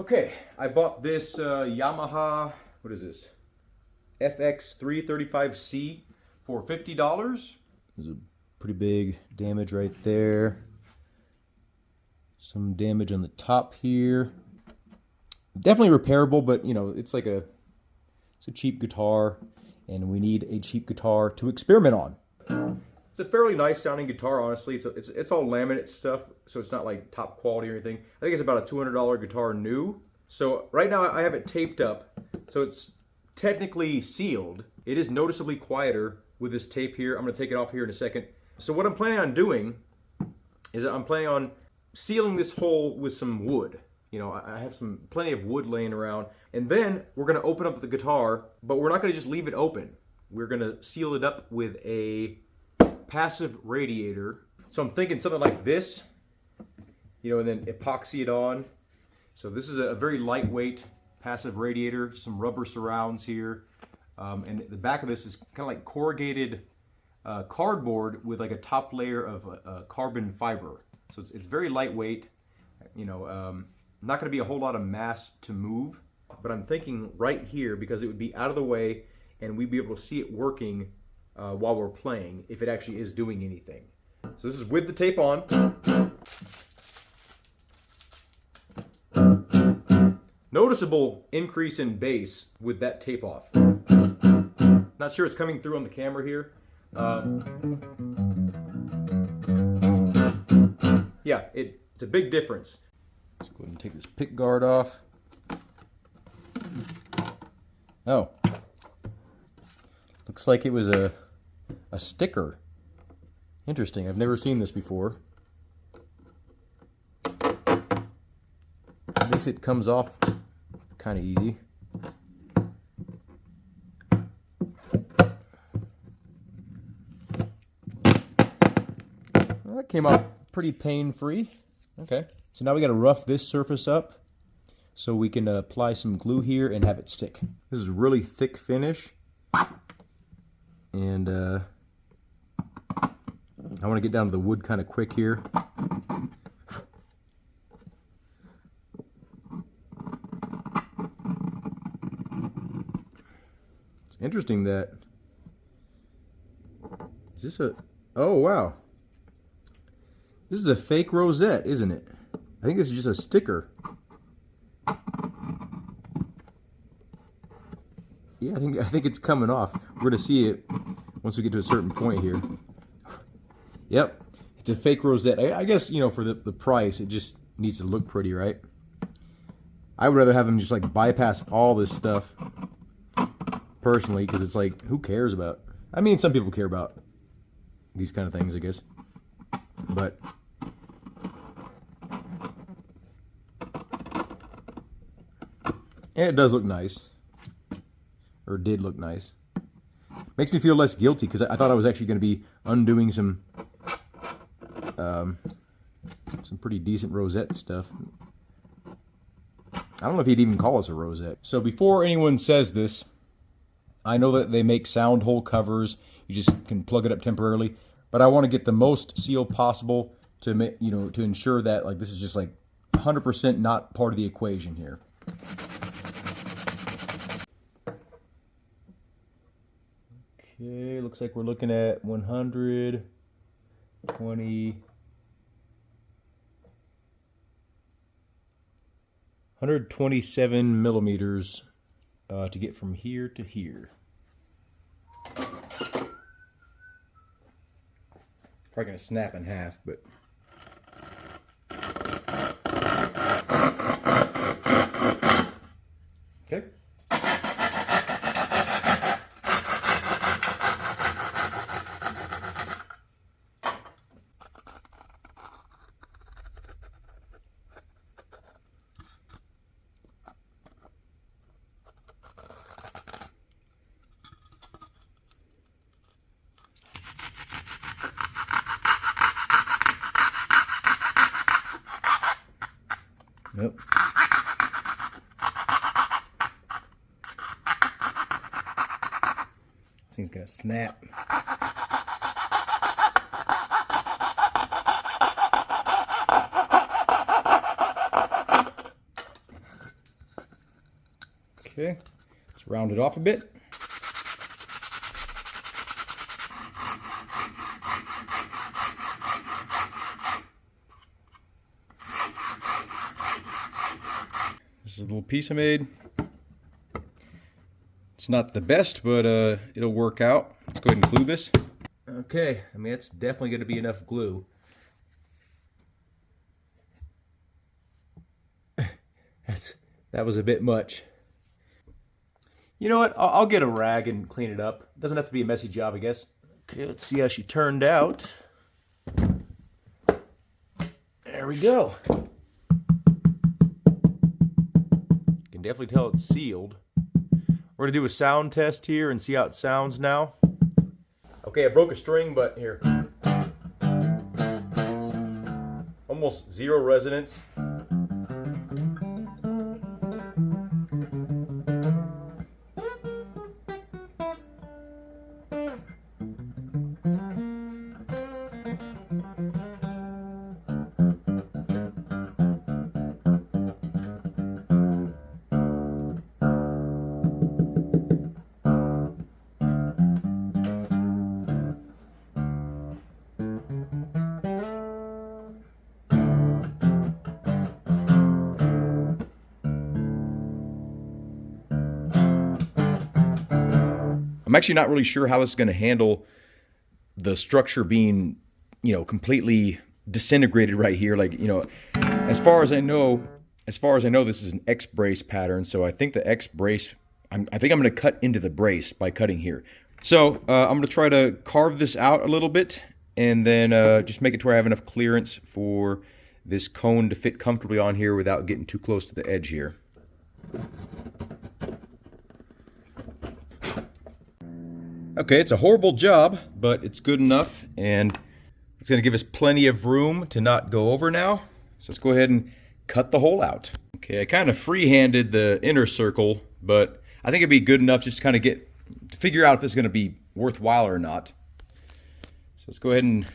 Okay, I bought this Yamaha, what is this? FX335C for $50. There's a pretty big damage right there. Some damage on the top here. Definitely repairable, but you know, it's a cheap guitar, and we need a cheap guitar to experiment on. It's a fairly nice sounding guitar, honestly. It's all laminate stuff, so it's not like top quality or anything. I think it's about a $200 guitar new. So right now I have it taped up, so it's technically sealed. It is noticeably quieter with this tape here. I'm gonna take it off here in a second. So what I'm planning on doing is I'm planning on sealing this hole with some wood. You know, I have plenty of wood laying around, and then we're gonna open up the guitar, but we're not gonna just leave it open. We're gonna seal it up with a passive radiator. So I'm thinking something like this, you know, and then epoxy it on. So this is a very lightweight passive radiator, some rubber surrounds here, and the back of this is kind of like corrugated cardboard with like a top layer of carbon fiber. So it's very lightweight, you know, not going to be a whole lot of mass to move, but I'm thinking right here, because it would be out of the way and we'd be able to see it working while we're playing, if it actually is doing anything. So this is with the tape on. Noticeable increase in bass with that tape off. Not sure it's coming through on the camera here. Yeah, it's a big difference. Let's go ahead and take this pick guard off. Oh, looks like it was a sticker. Interesting, I've never seen this before. At least it comes off kind of easy. Well, that came out pretty pain-free. Okay, so now we got to rough this surface up so we can apply some glue here and have it stick. This is really thick finish, and I want to get down to the wood kind of quick here. It's interesting that, is this a, oh wow, this is a fake rosette, isn't it? I think this is just a sticker. Yeah, I think it's coming off. We're gonna see it once we get to a certain point here. Yep, it's a fake rosette. I guess, you know, for the price, it just needs to look pretty, right? I would rather have them just like bypass all this stuff, personally, because it's like, who cares about? I mean, some people care about these kind of things, I guess. But and it does look nice, or did look nice. Makes me feel less guilty, because I thought I was actually going to be undoing some pretty decent rosette stuff. I don't know if he'd even call us a rosette. So before anyone says this, I know that they make soundhole covers. You just can plug it up temporarily, but I want to get the most seal possible to make, you know, to ensure that like this is just like 100% not part of the equation here. Okay, looks like we're looking at 127 millimeters to get from here to here. Probably gonna snap in half, but okay. Yep. This thing's gonna snap. Okay, let's round it off a bit. This is a little piece I made. It's not the best, but it'll work out. Let's go ahead and glue this. Okay, I mean, it's definitely going to be enough glue. That was a bit much. You know what? I'll get a rag and clean it up. Doesn't have to be a messy job, I guess. Okay, let's see how she turned out. There we go. You can definitely tell it's sealed. We're gonna do a sound test here and see how it sounds now. Okay, I broke a string, but here. Almost zero resonance. I'm actually not really sure how this is going to handle the structure being, completely disintegrated right here. Like, as far as I know, this is an X brace pattern. So I think the X brace, I think I'm going to cut into the brace by cutting here. So I'm going to try to carve this out a little bit and then just make it to where I have enough clearance for this cone to fit comfortably on here without getting too close to the edge here. Okay, it's a horrible job, but it's good enough, and it's going to give us plenty of room to not go over now. So let's go ahead and cut the hole out. Okay, I kind of free-handed the inner circle, but I think it'd be good enough just to kind of to figure out if this is going to be worthwhile or not. So let's go ahead and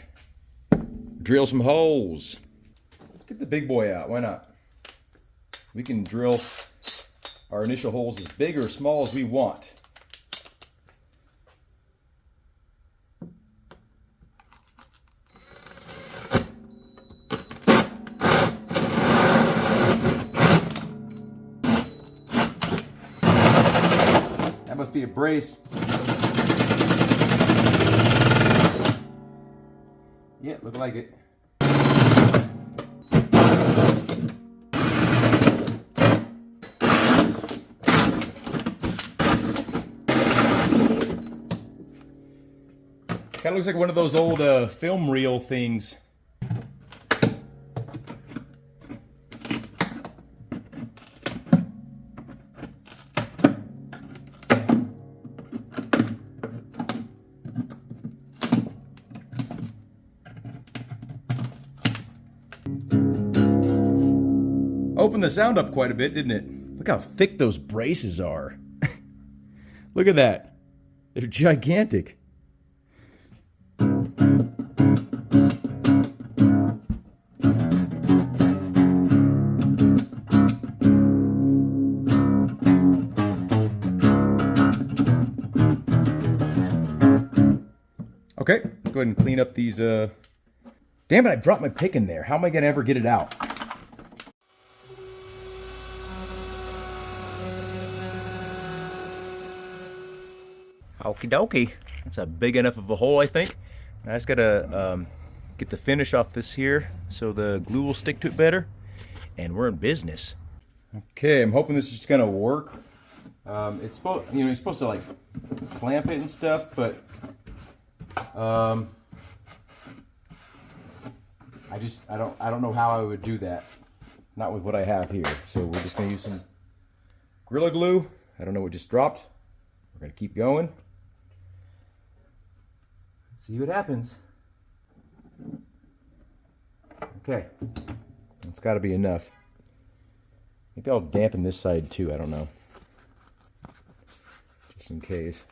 drill some holes. Let's get the big boy out. Why not? We can drill our initial holes as big or small as we want. That must be a brace. Yeah, looks like it. Kind of looks like one of those old film reel things. Opened the sound up quite a bit, didn't it? Look how thick those braces are. Look at that. They're gigantic. Okay, let's go ahead and clean up these. Damn it, I dropped my pick in there. How am I going to ever get it out? Okie dokie. That's a big enough of a hole, I think. I just gotta get the finish off this here so the glue will stick to it better, and we're in business. Okay, I'm hoping this is just gonna work. It's supposed, you're supposed to like clamp it and stuff, but I don't know how I would do that. Not with what I have here. So we're just gonna use some Gorilla Glue. I don't know what just dropped. We're gonna keep going. Let's see what happens. Okay, it's got to be enough. Maybe I'll dampen this side too. I don't know, just in case.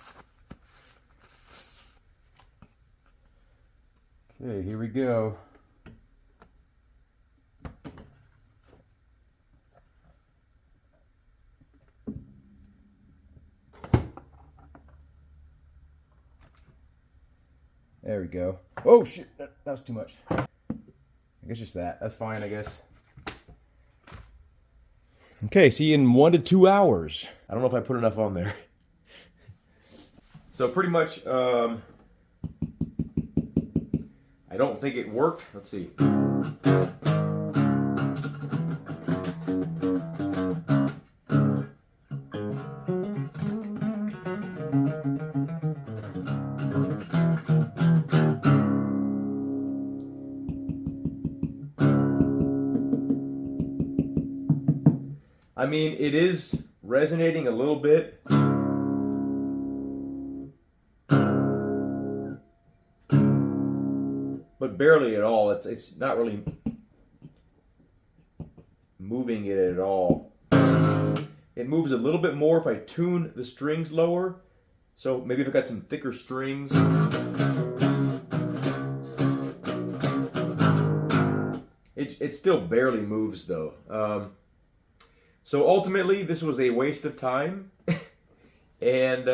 Okay, here we go. There we go. Oh shit, that was too much. I guess just that. That's fine, I guess. Okay, see you in 1 to 2 hours. I don't know if I put enough on there. So pretty much, I don't think it worked. Let's see. I mean, it is resonating a little bit. But barely at all. It's not really moving it at all. It moves a little bit more if I tune the strings lower. So maybe if I got some thicker strings. It still barely moves though. So ultimately, this was a waste of time, and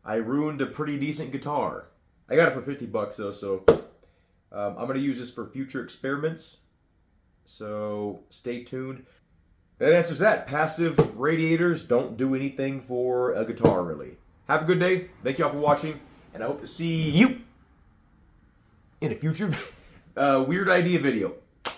I ruined a pretty decent guitar. I got it for $50 though, so I'm going to use this for future experiments, so stay tuned. That answers that. Passive radiators don't do anything for a guitar, really. Have a good day. Thank you all for watching, and I hope to see you in a future Weird Idea video.